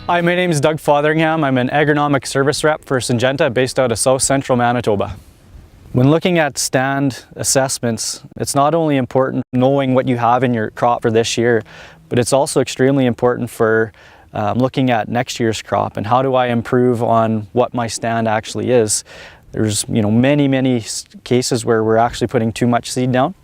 Hi, my name is Doug Fotheringham. I'm an agronomic service rep for Syngenta based out of South Central Manitoba. When looking at stand assessments, it's not only important knowing what you have in your crop for this year, but it's also extremely important for looking at next year's crop and how do I improve on what my stand actually is. There's many cases where we're actually putting too much seed down,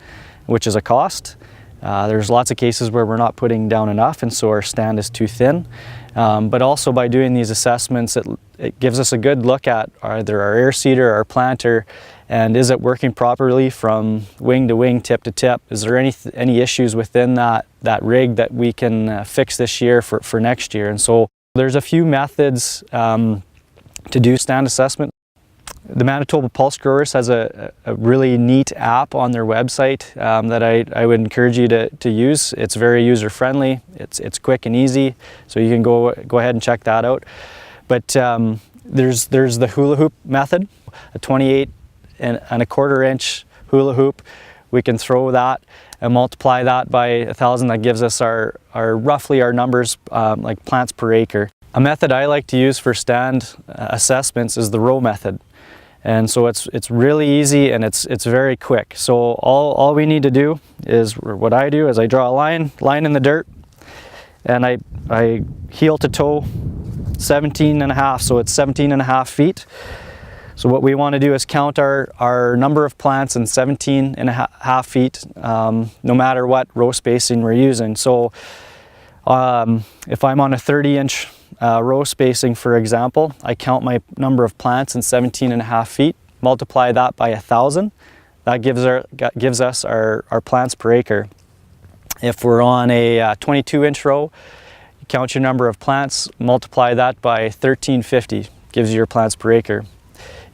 which is a cost. There's lots of cases where we're not putting down enough and so our stand is too thin. But also by doing these assessments, it gives us a good look at either our air seeder, our planter, and is it working properly from wing to wing, tip to tip? Is there any issues within that rig that we can fix this year for next year? And so there's a few methods to do stand assessment. The Manitoba Pulse Growers has a really neat app on their website that I would encourage you to use. It's very user friendly, it's quick and easy, so you can go ahead and check that out. But there's the hula hoop method, a 28.25 inch hula hoop. We can throw that and multiply that by 1,000. That gives us roughly our numbers like plants per acre. A method I like to use for stand assessments is the row method. And so it's really easy and it's very quick. So all we need to do is, what I do is I draw a line in the dirt, and I heel to toe 17.5, so it's 17.5 feet. So what we want to do is count our number of plants in 17.5 feet, no matter what row spacing we're using. So if I'm on a 30-inch row spacing, for example, I count my number of plants in 17.5 feet, multiply that by 1,000. That gives us our plants per acre. If we're on a 22-inch row, you count your number of plants, multiply that by 1,350, gives you your plants per acre.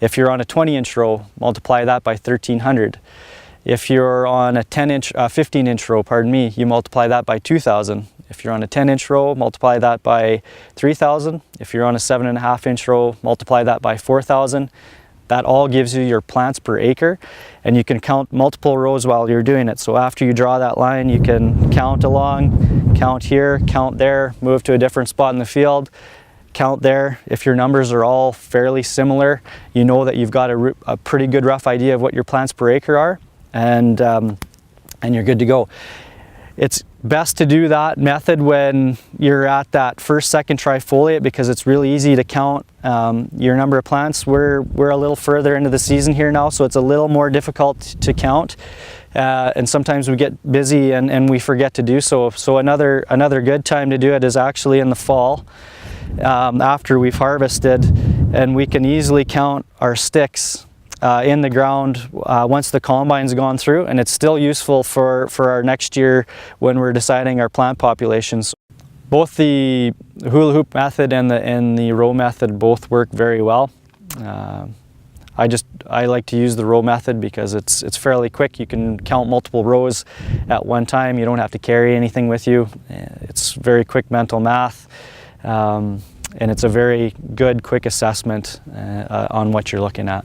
If you're on a 20-inch row, multiply that by 1,300. If you're on a 15-inch row, you multiply that by 2,000. If you're on a 10-inch row, multiply that by 3,000. If you're on a 7.5-inch row, multiply that by 4,000. That all gives you your plants per acre, and you can count multiple rows while you're doing it. So after you draw that line, you can count along, count here, count there, move to a different spot in the field, count there. If your numbers are all fairly similar, you know that you've got a pretty good rough idea of what your plants per acre are, and you're good to go. It's best to do that method when you're at that second trifoliate, because it's really easy to count your number of plants. We're a little further into the season here now, so it's a little more difficult to count, and sometimes we get busy and we forget to do so. So another good time to do it is actually in the fall, after we've harvested, and we can easily count our sticks in the ground once the combine's gone through, and it's still useful for our next year when we're deciding our plant populations. Both the hula hoop method and the row method both work very well. I like to use the row method because it's fairly quick. You can count multiple rows at one time. You don't have to carry anything with you. It's very quick mental math, and it's a very good quick assessment on what you're looking at.